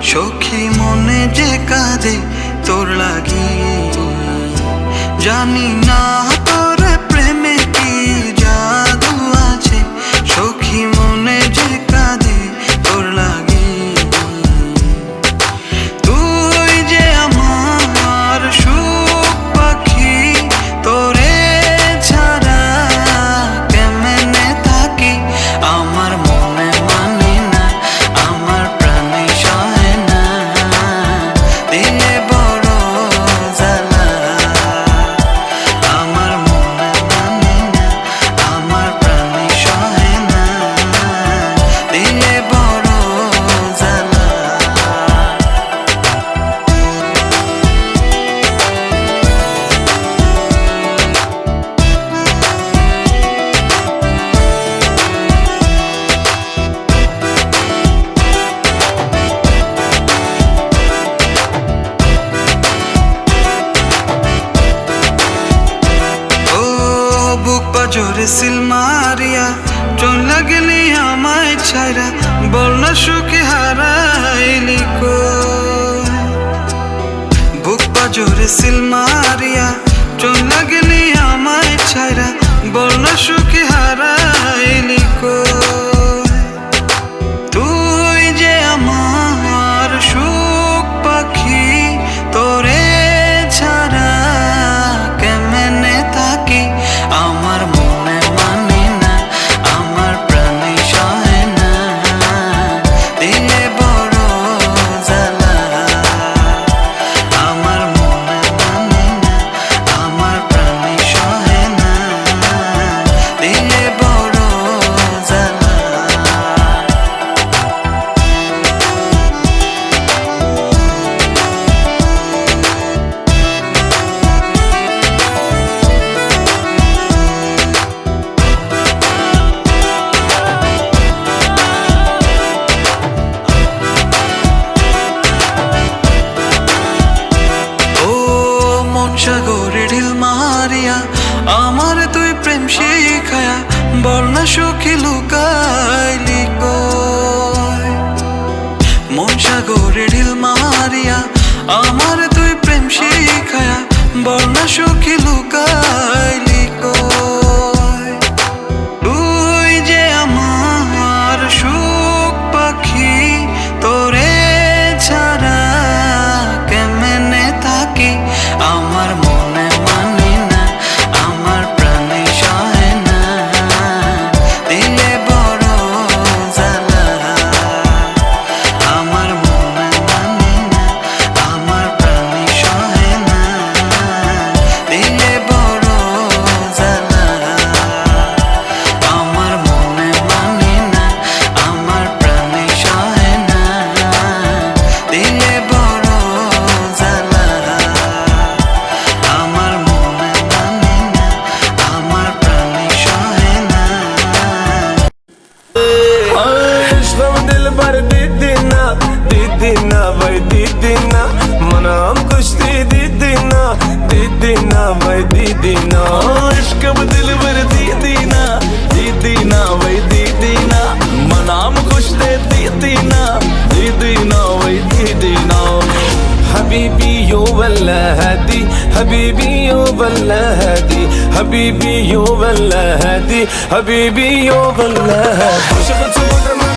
সখী মনে যে কাঁদে তোর লাগি, জানি না তোর প্রেমে কি জাদু আছে। সখী মনে যে কাঁদে তোর লাগি, তুই যে আমার সুখ পাখি, তোরে ছাড়া কেমনে থাকি। আমার মনে মানে না, আমার প্রাণে সহে না, দিলে বড় জ্বালা। আমার মনে মানে না, আমার প্রাণে সহে না, দিলে বড় জ্বালা। বুক পাজরে সিল মারিয়া চলে গেলি আমায় ছাইরা, বল না সুখে হারাইলি কই। বুক পাজরে সিল মারিয়া চলে গেলি আমায় ছাইরা, বল না সুখে হারাইলি কই। তুই যে আমার সুখ পাখি, তোরে ছাড়া কেমনে থাকি। আমার মনে মানে না, আমার প্রাণে সহে না, দিলে বড় জ্বালা। আমার মনে মানে না, আমার প্রাণে সহে না, দিলে বড় জ্বালা। সাগরে ঢিল মারিয়া আমার তুই প্রেম শিখায়া, বল না সুখী লুকাইলি কই। মন সাগরে ঢিল মারিয়া আমার তুই প্রেম শিখায়া, বল না সুখী লুকাইলি কই। তুই যে আমার সুখ পাখি, তোরে ছাড়া কেমনে থাকি। আমার মনে মানে না, আমার প্রাণে সহে না, দিলে বড় জ্বালা। আমার মনে মানে না, আমার প্রাণে সহে না, দিলে বড় জ্বালা। আমার মনে মানে না, আমার প্রাণে সহে না, দিলে বড় জ্বালা। আমার মনে মানে না, আমার প্রাণে সহে না। इश्क़ दिल भर दीदी ना भाई दीदी ना, मनाम कुश्ती दीदी ना भाई दीदी ना। इश्क़ दिल भर दीदी ना भाई दीदी ना, मनाम कुश्ती दीदी ना भाई दीदी ना। حبيبي يو ولا هادي، حبيبي يو ولا هادي، حبيبي يو ولا هادي، حبيبي يو ولا هادي.